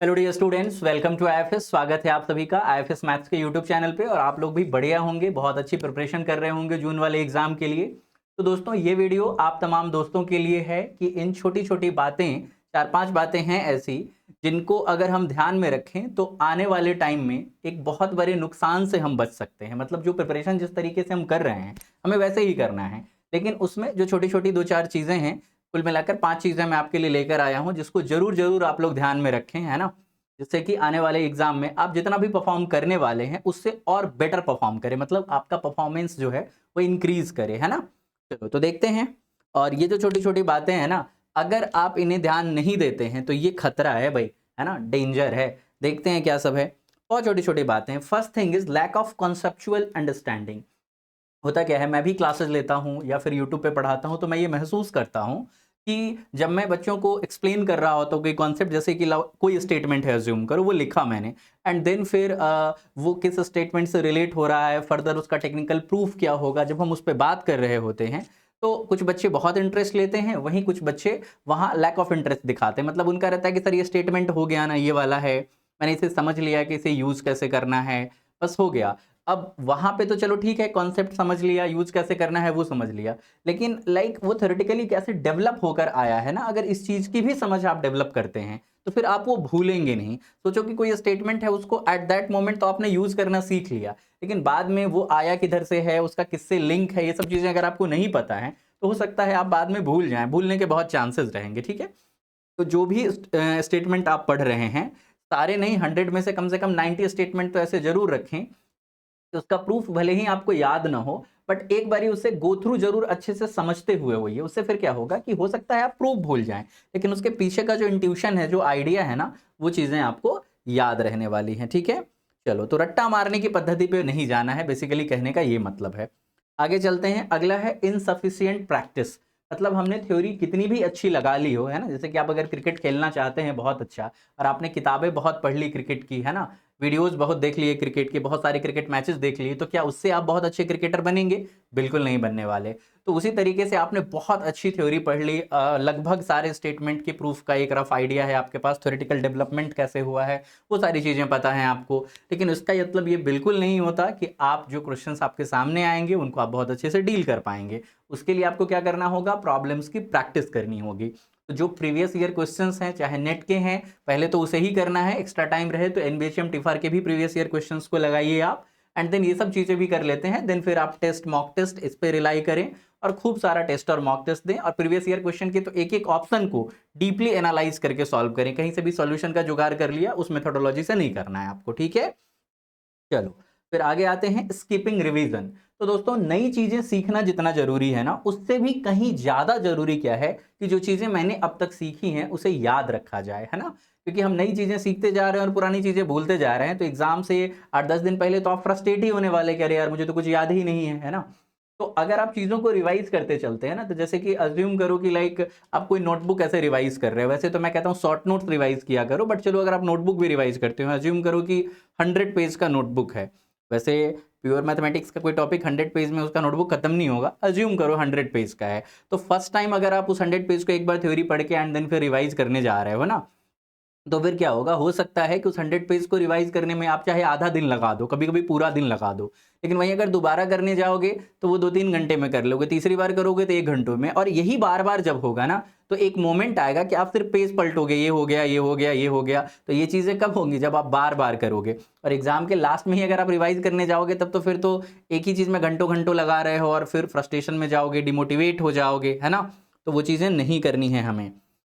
Hello dear students, welcome to IFS. स्वागत है आप सभी का आईएफएस मैथ्स के यूट्यूब चैनल पे। और आप लोग भी बढ़िया होंगे, बहुत अच्छी प्रिपरेशन कर रहे होंगे जून वाले एग्जाम के लिए। तो दोस्तों, ये वीडियो आप तमाम दोस्तों के लिए है कि इन छोटी छोटी बातें, चार पांच बातें हैं ऐसी जिनको अगर हम ध्यान में रखें तो आने वाले टाइम में एक बहुत बड़े नुकसान से हम बच सकते हैं। मतलब जो प्रिपरेशन जिस तरीके से हम कर रहे हैं हमें वैसे ही करना है, लेकिन उसमें जो छोटी छोटी दो चार चीजें हैं, कुल मिलाकर पांच चीजें मैं आपके लिए लेकर आया हूं जिसको जरूर जरूर आप लोग ध्यान में रखें, है ना। जिससे कि आने वाले एग्जाम में आप जितना भी परफॉर्म करने वाले हैं उससे और बेटर परफॉर्म करें, मतलब आपका परफॉर्मेंस जो है वो इंक्रीज करे, है ना। चलो तो देखते हैं। और ये जो छोटी छोटी बातें हैं ना, अगर आप इन्हें ध्यान नहीं देते हैं तो ये खतरा है भाई, है ना, डेंजर है। देखते हैं क्या सब है। और छोटी छोटी बातें हैं। First thing is lack of conceptual understanding. होता क्या है, मैं भी क्लासेस लेता हूँ या फिर यूट्यूब पे पढ़ाता हूँ तो मैं ये महसूस करता हूँ कि जब मैं बच्चों को एक्सप्लेन कर रहा होता हूँ कोई कॉन्सेप्ट, जैसे कि कोई स्टेटमेंट है, अज्यूम करो वो लिखा मैंने, एंड देन फिर वो किस स्टेटमेंट से रिलेट हो रहा है, फर्दर उसका टेक्निकल प्रूफ क्या होगा, जब हम उस पर बात कर रहे होते हैं तो कुछ बच्चे बहुत इंटरेस्ट लेते हैं, वहीं कुछ बच्चे वहाँ लैक ऑफ इंटरेस्ट दिखाते हैं। मतलब उनका रहता है कि सर ये स्टेटमेंट हो गया ना, ये वाला है, मैंने इसे समझ लिया कि इसे यूज कैसे करना है, बस हो गया। अब वहां पे तो चलो ठीक है, कॉन्सेप्ट समझ लिया, यूज कैसे करना है वो समझ लिया, लेकिन लाइक वो थ्योरेटिकली कैसे डेवलप होकर आया है ना, अगर इस चीज की भी समझ आप डेवलप करते हैं तो फिर आप वो भूलेंगे नहीं। सोचो कि कोई स्टेटमेंट है, उसको एट दैट मोमेंट तो आपने यूज करना सीख लिया, लेकिन बाद में वो आया किधर से है, उसका किससे लिंक है, ये सब चीजें अगर आपको नहीं पता है तो हो सकता है आप बाद में भूल जाएं, भूलने के बहुत चांसेस रहेंगे, ठीक है। तो जो भी स्टेटमेंट आप पढ़ रहे हैं, सारे नहीं, 100 में से कम 90 स्टेटमेंट तो ऐसे जरूर रखें कि उसका प्रूफ भले ही आपको याद ना हो, बट एक बारी उसे गो थ्रू जरूर अच्छे से समझते हुए होइए। उससे फिर क्या होगा कि हो सकता है आप प्रूफ भूल जाएं, लेकिन उसके पीछे का जो इंट्यूशन है, जो आइडिया है ना, वो चीजें आपको याद रहने वाली हैं, ठीक है। चलो, तो रट्टा मारने की पद्धति पे नहीं जाना है, बेसिकली कहने का ये मतलब है। आगे चलते हैं। अगला है इनसफिशियंट प्रैक्टिस। मतलब हमने थ्योरी कितनी भी अच्छी लगा ली हो, है ना, जैसे कि आप अगर क्रिकेट खेलना चाहते हैं बहुत अच्छा, और आपने किताबें बहुत पढ़ ली क्रिकेट की, है ना, वीडियोस बहुत देख लिए क्रिकेट के, बहुत सारे क्रिकेट मैचेस देख लिए, तो क्या उससे आप बहुत अच्छे क्रिकेटर बनेंगे? बिल्कुल नहीं बनने वाले। तो उसी तरीके से आपने बहुत अच्छी थ्योरी पढ़ ली, लगभग सारे स्टेटमेंट के प्रूफ का एक रफ आइडिया है आपके पास, थ्योरेटिकल डेवलपमेंट कैसे हुआ है वो सारी चीजें पता है आपको, लेकिन इसका मतलब ये बिल्कुल नहीं होता कि आप जो क्वेश्चंस आपके सामने आएंगे उनको आप बहुत अच्छे से डील कर पाएंगे। उसके लिए आपको क्या करना होगा? प्रॉब्लम्स की प्रैक्टिस करनी होगी। तो जो प्रीवियस ईयर क्वेश्चंस हैं, चाहे नेट के हैं, पहले तो उसे ही करना है, एक्स्ट्रा टाइम रहे तो एनबीएचएम टिफार के भी प्रीवियस ईयर क्वेश्चंस को लगाइए आप, एंड देन ये सब चीजें भी कर लेते हैं, देन फिर आप टेस्ट, मॉक टेस्ट, इस पे रिलाई करें और खूब सारा टेस्ट और मॉक टेस्ट दें, और प्रीवियस ईयर क्वेश्चन के तो एक एक ऑप्शन को डीपली एनालाइज करके सॉल्व करें। कहीं से भी सॉल्यूशन का जुगाड़ कर लिया, उस मेथोडोलॉजी से नहीं करना है आपको, ठीक है। चलो, फिर आगे आते हैं स्किपिंग रिवीजन। तो दोस्तों, नई चीजें सीखना जितना जरूरी है ना, उससे भी कहीं ज्यादा जरूरी क्या है कि जो चीजें मैंने अब तक सीखी हैं उसे याद रखा जाए, है ना। क्योंकि हम नई चीजें सीखते जा रहे हैं और पुरानी चीजें भूलते जा रहे हैं, तो एग्जाम से 8-10 दिन पहले तो आप फ्रस्ट्रेट ही होने वाले कि अरे यार मुझे तो कुछ याद ही नहीं है ना। तो अगर आप चीजों को रिवाइज करते चलते हैं ना, तो जैसे कि अज्यूम करो कि लाइक आप कोई नोटबुक ऐसे रिवाइज कर रहे हो, वैसे तो मैं कहता हूँ शॉर्ट नोट्स रिवाइज किया करो, बट चलो अगर आप नोटबुक भी रिवाइज करते हो, अज्यूम करो कि 100 पेज का नोटबुक है। वैसे प्योर मैथमेटिक्स का कोई टॉपिक 100 पेज में उसका नोटबुक खत्म नहीं होगा, अज्यूम करो 100 पेज का है। तो फर्स्ट टाइम अगर आप उस 100 पेज को एक बार थ्योरी पढ़ के एंड देन फिर रिवाइज करने जा रहे हो ना, तो फिर क्या होगा, हो सकता है कि उस 100 पेज को रिवाइज करने में आप चाहे आधा दिन लगा दो, कभी कभी पूरा दिन लगा दो, लेकिन वहीं अगर दोबारा करने जाओगे तो वो 2-3 घंटे में कर लोगे, तीसरी बार करोगे तो 1 घंटों में, और यही बार बार जब होगा ना, तो एक मोमेंट आएगा कि आप सिर्फ पेज पलटोगे, ये हो गया, ये हो गया, ये हो गया। तो ये चीजें कब होंगी? जब आप बार बार करोगे। और एग्जाम के लास्ट में ही अगर आप रिवाइज करने जाओगे तब तो फिर तो एक ही चीज में घंटों घंटों लगा रहे हो और फिर फ्रस्ट्रेशन में जाओगे, डिमोटिवेट हो जाओगे, है ना। तो वो चीजें नहीं करनी है हमें।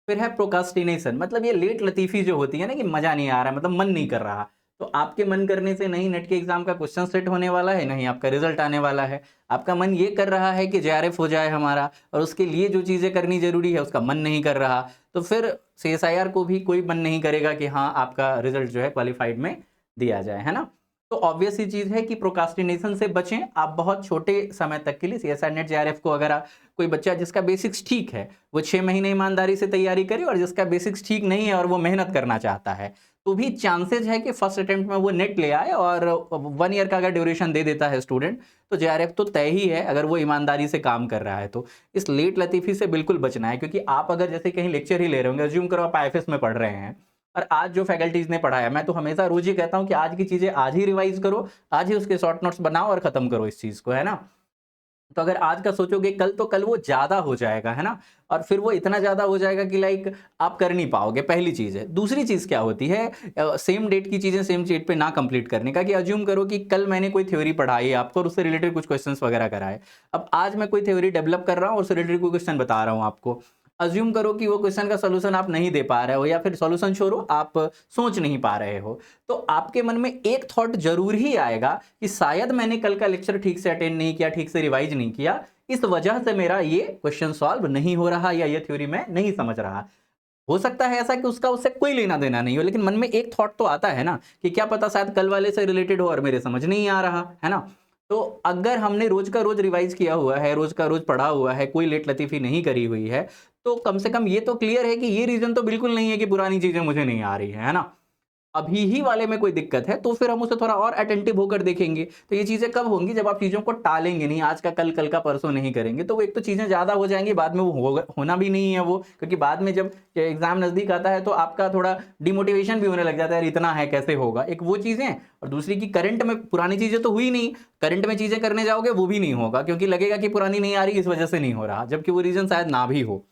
फिर है प्रोकास्टिनेशन। मतलब ये लेट लतीफी जो होती है ना, कि मजा नहीं आ रहा, मतलब मन नहीं कर रहा। तो आपके मन करने से नहीं नेट के एग्जाम का क्वेश्चन सेट होने वाला है, नहीं आपका रिजल्ट आने वाला है। आपका मन ये कर रहा है कि जेआरएफ हो जाए हमारा, और उसके लिए जो चीजें करनी जरूरी है उसका मन नहीं कर रहा, तो फिर सीएसआईआर को भी कोई मन नहीं करेगा कि हाँ आपका रिजल्ट जो है क्वालिफाइड में दिया जाए, है ना। तो ऑब्वियस ही चीज है कि प्रोकास्टिनेशन से बचें आप बहुत छोटे समय तक के लिए। सीएसआई नेट जेआरएफ को अगर कोई बच्चा जिसका बेसिक्स ठीक है वो 6 महीने ईमानदारी से तैयारी करे, और जिसका बेसिक्स ठीक नहीं है और वो मेहनत करना चाहता है, तो भी चांसेस है कि फर्स्ट अटेम्प्ट में वो नेट ले आए, और 1 ईयर का अगर ड्यूरेशन दे देता है स्टूडेंट तो जेआरएफ तो तय ही है, अगर वो ईमानदारी से काम कर रहा है तो। इस लेट लतीफी से बिल्कुल बचना है, क्योंकि आप अगर जैसे कहीं लेक्चर ही ले रहे होंगे, अज्यूम करो आप आईएफएस में पढ़ रहे हैं, और आज जो फैकल्टीज ने पढ़ाया, मैं तो हमेशा रोज ही कहता हूं कि आज की चीजें आज ही रिवाइज करो, आज ही उसके शॉर्ट नोट्स बनाओ और खत्म करो इस चीज को, है ना। तो अगर आज का सोचोगे कल, तो कल वो ज्यादा हो जाएगा, है ना। और फिर वो इतना ज्यादा हो जाएगा कि लाइक आप कर नहीं पाओगे, पहली चीज है। दूसरी चीज क्या होती है, सेम डेट की चीजें सेम डेट पे ना कंप्लीट करने का, कि अज्यूम करो कि कल मैंने कोई थ्योरी पढ़ाई आपको और उससे रिलेटेड कुछ क्वेश्चंस वगैरह कराए। अब आज मैं कोई थ्योरी डेवलप कर रहा हूँ और उससे रिलेटेड कोई क्वेश्चन बता रहा हूँ आपको। अज्यूम करो कि वो क्वेश्चन का सोल्यूशन आप नहीं दे पा रहे हो, या फिर सोल्यूशन छोड़ो, आप सोच नहीं पा रहे हो, तो आपके मन में एक थॉट जरूर ही आएगा कि शायद मैंने कल का लेक्चर ठीक से अटेंड नहीं किया, ठीक से रिवाइज नहीं किया, इस वजह से मेरा ये क्वेश्चन सॉल्व नहीं हो रहा, या ये थ्योरी मैं नहीं समझ रहा। हो सकता है ऐसा कि उसका उससे कोई लेना देना नहीं हो, लेकिन मन में एक थॉट तो आता है ना, कि क्या पता शायद कल वाले से रिलेटेड हो और मेरे समझ नहीं आ रहा, है ना। तो अगर हमने रोज का रोज रिवाइज किया हुआ है, रोज का रोज पढ़ा हुआ है, कोई लेट लतीफी नहीं करी हुई है, तो कम से कम ये तो क्लियर है कि ये रीजन तो बिल्कुल नहीं है कि पुरानी चीजें मुझे नहीं आ रही है ना। अभी ही वाले में कोई दिक्कत है तो फिर हम उसे थोड़ा और अटेंटिव होकर देखेंगे। तो ये चीजें कब होंगी, जब आप चीजों को टालेंगे नहीं, आज का कल, कल का परसों नहीं करेंगे, तो वो एक तो चीजें ज्यादा हो जाएंगी, बाद में वो होना भी नहीं है वो, क्योंकि बाद में जब एग्जाम नजदीक आता है तो आपका थोड़ा डिमोटिवेशन भी होने लग जाता है, इतना है कैसे होगा, एक वो चीजें। और दूसरी की करंट में पुरानी चीजें तो हुई नहीं, करंट में चीजें करने जाओगे वो भी नहीं होगा, क्योंकि लगेगा कि पुरानी नहीं आ रही इस वजह से नहीं हो रहा, जबकि वो रीजन शायद ना भी हो।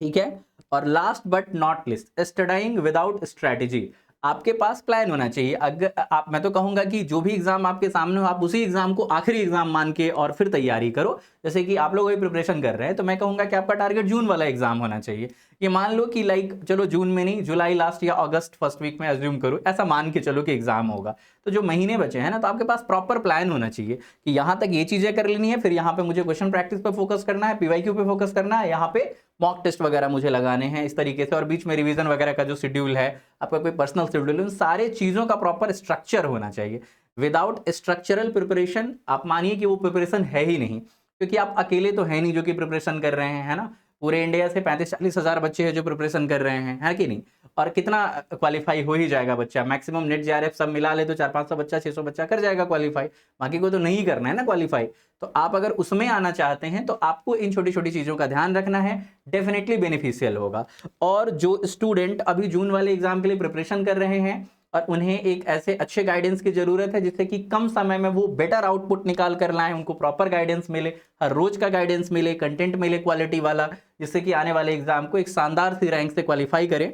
ठीक है। और last but not least, studying without strategy. आपके पास प्लान होना चाहिए। अगर आप, मैं तो कहूंगा कि जो भी एग्जाम आपके सामने हो, आप उसी एग्जाम को आखिरी एग्जाम मान के और फिर तैयारी करो। जैसे कि आप लोग अभी प्रिपरेशन कर रहे हैं, तो मैं कहूंगा कि आपका टारगेट जून वाला एग्जाम होना चाहिए। ये मान लो कि लाइक चलो जून में नहीं, जुलाई लास्ट या अगस्त फर्स्ट वीक में अज्यूम करो, ऐसा मान के चलो कि एग्जाम होगा। तो जो महीने बचे हैं ना, तो आपके पास प्रॉपर प्लान होना चाहिए कि यहाँ तक ये चीजें कर लेनी है, फिर यहाँ पे मुझे क्वेश्चन प्रैक्टिस पे फोकस करना है, पीवाईक्यू पे फोकस करना है, यहाँ पे मॉक टेस्ट वगैरह मुझे लगाने हैं इस तरीके से, और बीच में रिवीजन वगैरह का जो शेड्यूल है, आपका कोई पर्सनल शेड्यूल है, उन सारे चीजों का प्रॉपर स्ट्रक्चर होना चाहिए। विदाउट स्ट्रक्चरल प्रिपरेशन आप मानिए कि वो प्रिपरेशन है ही नहीं, क्योंकि आप अकेले तो है नहीं जो कि प्रिपरेशन कर रहे हैं, है ना। पूरे इंडिया से 35-40 हजार बच्चे हैं जो प्रिपरेशन कर रहे हैं, है कि नहीं। और कितना क्वालिफाई हो ही जाएगा बच्चा, मैक्सिमम नेट जेआरएफ सब मिला ले तो 400-500 बच्चा, 600 बच्चा कर जाएगा क्वालिफाई, बाकी को तो नहीं करना है ना क्वालिफाई। तो आप अगर उसमें आना चाहते हैं तो आपको इन छोटी छोटी चीजों का ध्यान रखना है, डेफिनेटली बेनिफिशियल होगा। और जो स्टूडेंट अभी जून वाले एग्जाम के लिए प्रिपरेशन कर रहे हैं, और उन्हें एक ऐसे अच्छे गाइडेंस की जरूरत है जिससे कि कम समय में वो बेटर आउटपुट निकाल कर लाएं, उनको प्रॉपर गाइडेंस मिले, हर रोज का गाइडेंस मिले, कंटेंट मिले क्वालिटी वाला, जिससे कि आने वाले एग्जाम को एक शानदार सी रैंक से क्वालिफाई करें।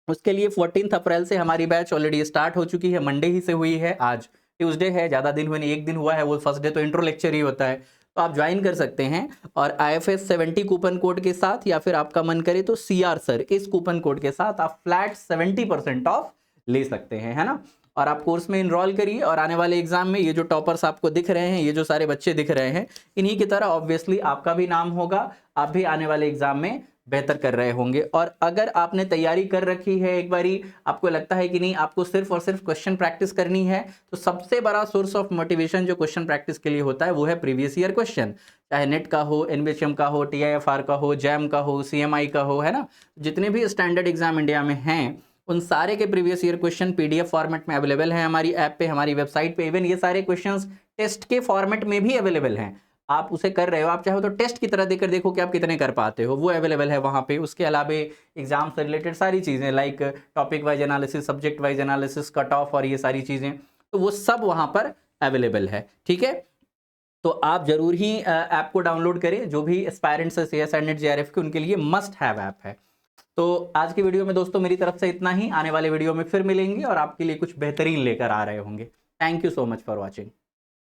उसके लिए 14 अप्रैल से हमारी बैच ऑलरेडी स्टार्ट हो चुकी है, मंडे ही से हुई है, आज ट्यूसडे है, ज़्यादा दिन हुए नहीं, एक दिन हुआ है, वो फर्स्ट डे तो इंट्रो लेक्चर ही होता है, तो आप ज्वाइन कर सकते हैं। और IFS 70 कूपन कोड के साथ, या फिर आपका मन करे तो CR सर इस कूपन कोड के साथ आप फ्लैट 70% ऑफ ले सकते हैं, है ना। और आप कोर्स में इनरोल करिए, और आने वाले एग्जाम में ये जो टॉपर्स आपको दिख रहे हैं, ये जो सारे बच्चे दिख रहे हैं, इन्हीं की तरह ऑब्वियसली आपका भी नाम होगा, आप भी आने वाले एग्जाम में बेहतर कर रहे होंगे। और अगर आपने तैयारी कर रखी है, एक बारी आपको लगता है कि नहीं आपको सिर्फ और सिर्फ क्वेश्चन प्रैक्टिस करनी है, तो सबसे बड़ा सोर्स ऑफ मोटिवेशन जो क्वेश्चन प्रैक्टिस के लिए होता है वो है प्रीवियस ईयर क्वेश्चन, चाहे नेट का हो, NBHM का हो, TIFR का हो, जैम का हो, CMI का हो, है ना। जितने भी स्टैंडर्ड एग्जाम इंडिया में हैं, उन सारे के previous year question PDF format में अवेलेबल है हमारी ऐप पे, हमारी वेबसाइट पे। इवन ये सारे क्वेश्चंस टेस्ट के फॉर्मेट में भी अवेलेबल हैं, आप उसे कर रहे हो, आप चाहो तो टेस्ट की तरह देकर देखो कि आप कितने कर पाते हो, वो अवेलेबल है वहाँ पे। उसके अलावा एग्जाम से रिलेटेड सारी चीज़ें like topic wise analysis, subject wise analysis, cut off और ये सारी चीज़ें, तो वो सब वहाँ पर अवेलेबल है। ठीक है, तो आप जरूर ही ऐप को डाउनलोड करें, जो भी एस्पायरेंट्स है CS नेट JRF के, उनके लिए मस्ट हैव ऐप है। तो आज की वीडियो में दोस्तों मेरी तरफ से इतना ही, आने वाले वीडियो में फिर मिलेंगे और आपके लिए कुछ बेहतरीन लेकर आ रहे होंगे। Thank you so much for watching.